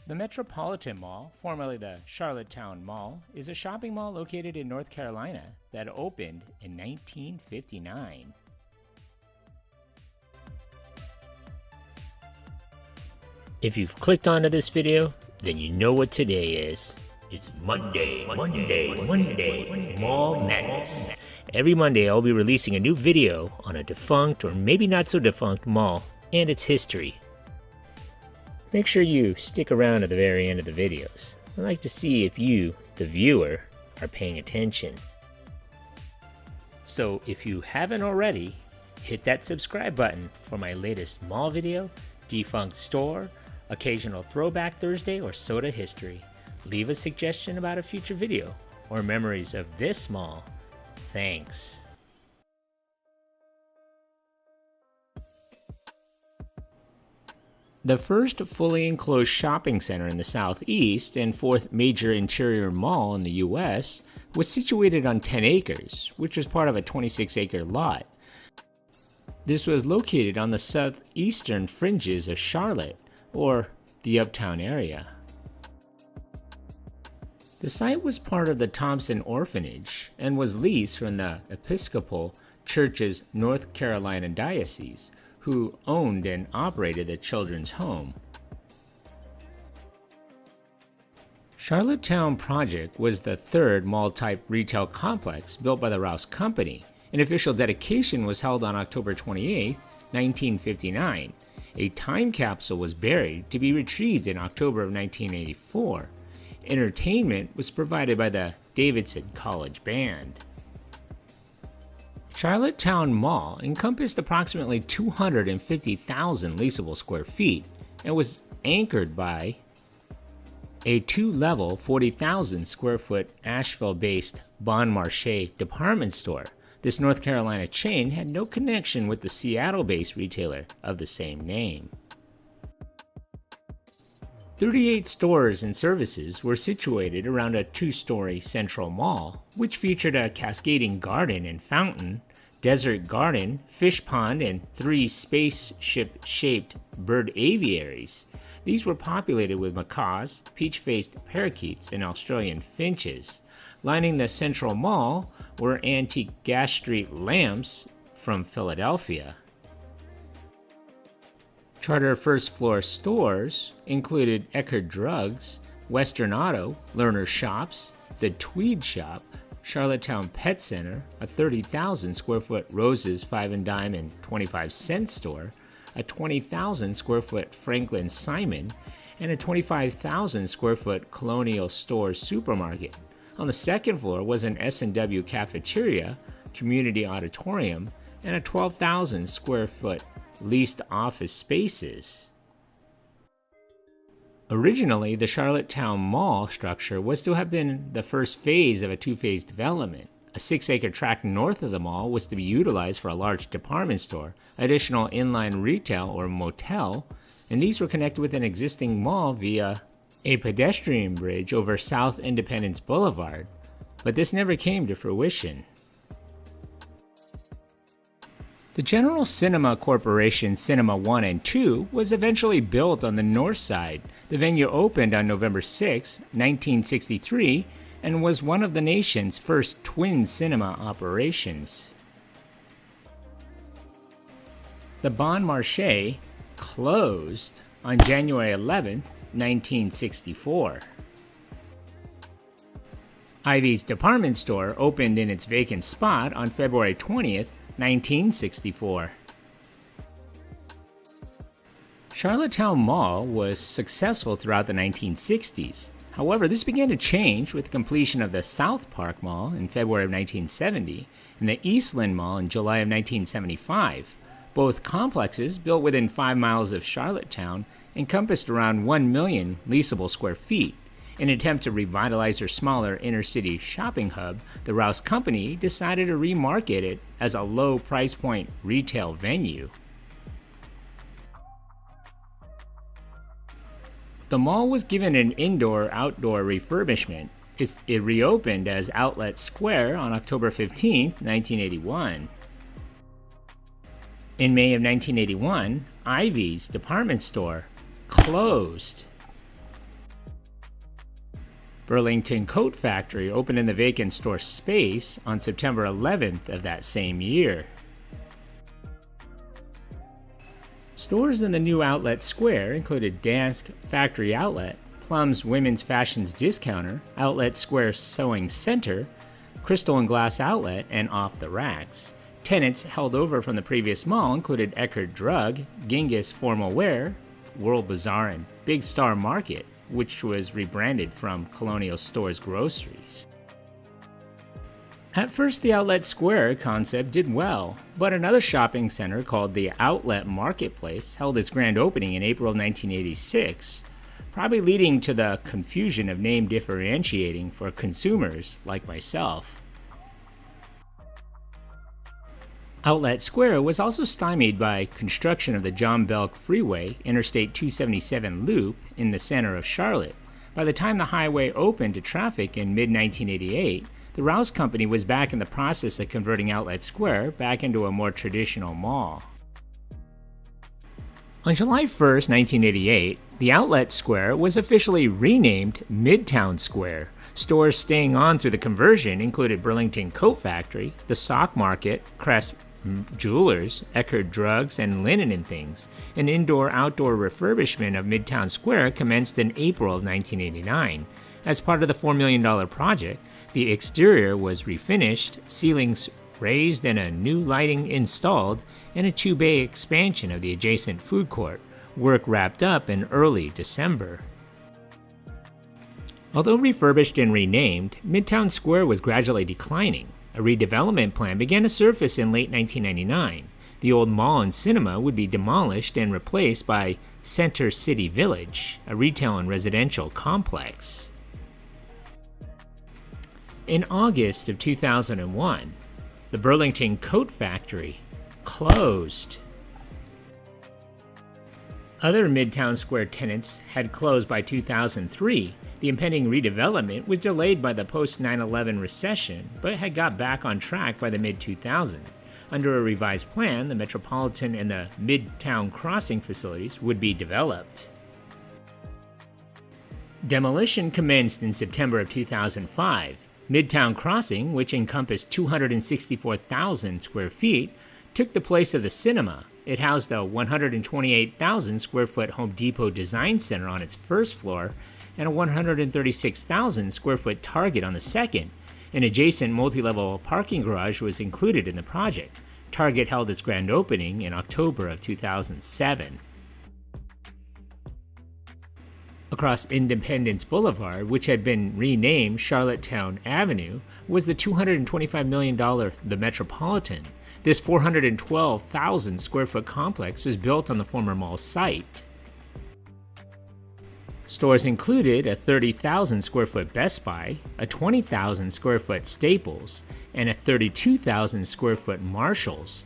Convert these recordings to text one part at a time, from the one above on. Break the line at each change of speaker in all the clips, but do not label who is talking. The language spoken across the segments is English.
The Metropolitan Mall, formerly the Charlottetown Mall, is a shopping mall located in North Carolina that opened in 1959. If you've clicked onto this video, then you know what today is. It's Monday, Mall Madness. Every Monday I'll be releasing a new video on a defunct or maybe not so defunct mall and its history. Make sure you stick around to the very end of the videos. I'd like to see if you, the viewer, are paying attention. So if you haven't already, hit that subscribe button for my latest mall video, defunct store, occasional throwback Thursday, or soda history. Leave a suggestion about a future video or memories of this mall. Thanks. The first fully enclosed shopping center in the Southeast and fourth major interior mall in the U.S. was situated on 10 acres, which was part of a 26-acre lot. This was located on the southeastern fringes of Charlotte, or the Uptown area. The site was part of the Thompson Orphanage and was leased from the Episcopal Church's North Carolina Diocese, who owned and operated the children's home. Charlottetown Project was the third mall-type retail complex built by the Rouse Company. An official dedication was held on October 28, 1959. A time capsule was buried to be retrieved in October of 1984. Entertainment was provided by the Davidson College Band. Charlottetown Mall encompassed approximately 250,000 leasable square feet and was anchored by a two-level 40,000 square foot Asheville-based Bon Marché department store. This North Carolina chain had no connection with the Seattle-based retailer of the same name. 38 stores and services were situated around a two-story central mall, which featured a cascading garden and fountain, desert garden, fish pond, and 3 spaceship-shaped bird aviaries. These were populated with macaws, peach-faced parakeets, and Australian finches. Lining the central mall were antique Gas Street lamps from Philadelphia. Charter first-floor stores included Eckerd Drugs, Western Auto, Lerner Shops, The Tweed Shop, Charlottetown Pet Center, a 30,000 square foot Rose's 5 and dime and 25-cent store, a 20,000 square foot Franklin Simon, and a 25,000 square foot Colonial Stores supermarket. On the second floor was an S&W cafeteria, community auditorium, and a 12,000 square foot leased office spaces. Originally, the Charlottetown Mall structure was to have been the first phase of a two-phase development. A 6-acre tract north of the mall was to be utilized for a large department store, additional inline retail or motel, and these were connected with an existing mall via a pedestrian bridge over South Independence Boulevard, but this never came to fruition. The General Cinema Corporation Cinema 1 and 2 was eventually built on the north side. The venue opened on November 6, 1963, and was one of the nation's first twin cinema operations. The Bon Marché closed on January 11, 1964. Ivy's department store opened in its vacant spot on February 20th, 1964. Charlottetown Mall was successful throughout the 1960s. However, this began to change with the completion of the South Park Mall in February of 1970 and the Eastland Mall in July of 1975. Both complexes, built within 5 miles of Charlottetown, encompassed around 1 million leasable square feet. In an attempt to revitalize their smaller inner-city shopping hub, the Rouse Company decided to remarket it as a low price point retail venue. The mall was given an indoor-outdoor refurbishment. It reopened as Outlet Square on October 15, 1981. In May of 1981, Ivy's department store closed. Burlington Coat Factory opened in the vacant store space on September 11th of that same year. Stores in the new outlet square included Dansk Factory Outlet, Plum's Women's Fashions Discounter, Outlet Square Sewing Center, Crystal and Glass Outlet, and Off the Racks. Tenants held over from the previous mall included Eckerd Drug, Genghis Formal Wear, World Bazaar, and Big Star Market, which was rebranded from Colonial Stores Groceries. At first, the Outlet Square concept did well, but another shopping center called the Outlet Marketplace held its grand opening in April of 1986, probably leading to the confusion of name differentiating for consumers like myself. Outlet Square was also stymied by construction of the John Belk Freeway Interstate 277 loop in the center of Charlotte. By the time the highway opened to traffic in mid-1988, the Rouse Company was back in the process of converting Outlet Square back into a more traditional mall. On July 1st, 1988, the Outlet Square was officially renamed Midtown Square. Stores staying on through the conversion included Burlington Coat Factory, the Sock Market, Crest Jewelers, Eckerd Drugs, and Linen and Things. An indoor-outdoor refurbishment of Midtown Square commenced in April of 1989. As part of the $4 million project, the exterior was refinished, ceilings raised, and a new lighting installed, and a two-bay expansion of the adjacent food court. Work wrapped up in early December. Although refurbished and renamed, Midtown Square was gradually declining. A redevelopment plan began to surface in late 1999. The old mall and cinema would be demolished and replaced by Center City Village, a retail and residential complex. In August of 2001, the Burlington Coat Factory closed. Other Midtown Square tenants had closed by 2003. The impending redevelopment was delayed by the post-9/11 recession, but had got back on track by the mid-2000s. Under a revised plan, the Metropolitan and the Midtown Crossing facilities would be developed. Demolition commenced in September of 2005. Midtown Crossing, which encompassed 264,000 square feet, took the place of the cinema. It housed a 128,000 square foot Home Depot Design Center on its first floor and a 136,000 square foot Target on the second. An adjacent multi-level parking garage was included in the project. Target held its grand opening in October of 2007. Across Independence Boulevard, which had been renamed Charlottetown Avenue, was the $225 million The Metropolitan. This 412,000 square foot complex was built on the former mall site. Stores included a 30,000 square foot Best Buy, a 20,000 square foot Staples, and a 32,000 square foot Marshalls.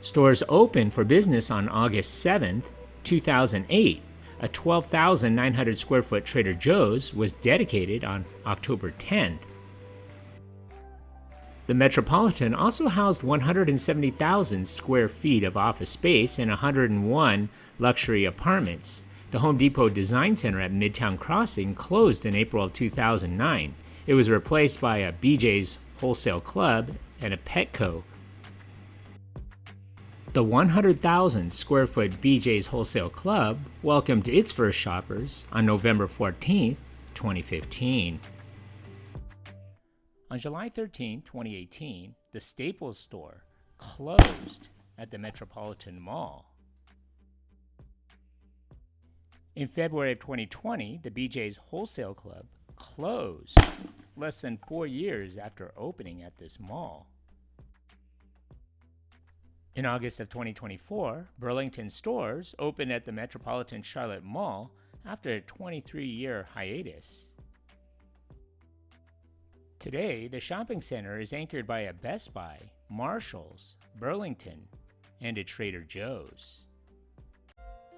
Stores opened for business on August 7, 2008. A 12,900 square foot Trader Joe's was dedicated on October 10th. The Metropolitan also housed 170,000 square feet of office space and 101 luxury apartments. The Home Depot Design Center at Midtown Crossing closed in April of 2009. It was replaced by a BJ's Wholesale Club and a Petco. The 100,000 square foot BJ's Wholesale Club welcomed its first shoppers on November 14, 2015. On July 13, 2018, the Staples store closed at the Metropolitan Mall. In February of 2020, the BJ's Wholesale Club closed less than 4 years after opening at this mall. In August of 2024, Burlington stores opened at the Metropolitan Charlotte Mall after a 23-year hiatus. Today, the shopping center is anchored by a Best Buy, Marshalls, Burlington, and a Trader Joe's.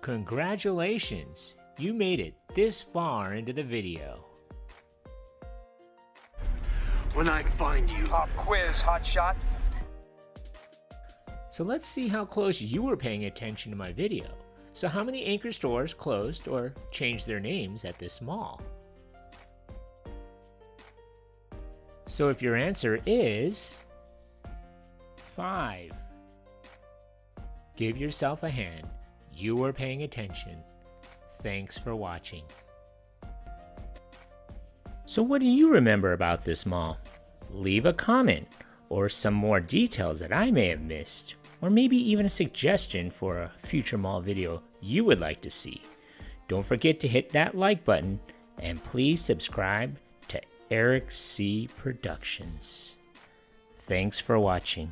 Congratulations! You made it this far into the video.
When I find you...
Pop quiz, hotshot.
So let's see how close you were paying attention to my video. So how many anchor stores closed or changed their names at this mall? So if your answer is 5, give yourself a hand. You were paying attention. Thanks for watching. So what do you remember about this mall? Leave a comment or some more details that I may have missed, or maybe even a suggestion for a future mall video you would like to see. Don't forget to hit that like button and please subscribe to Eric C. Productions. Thanks for watching.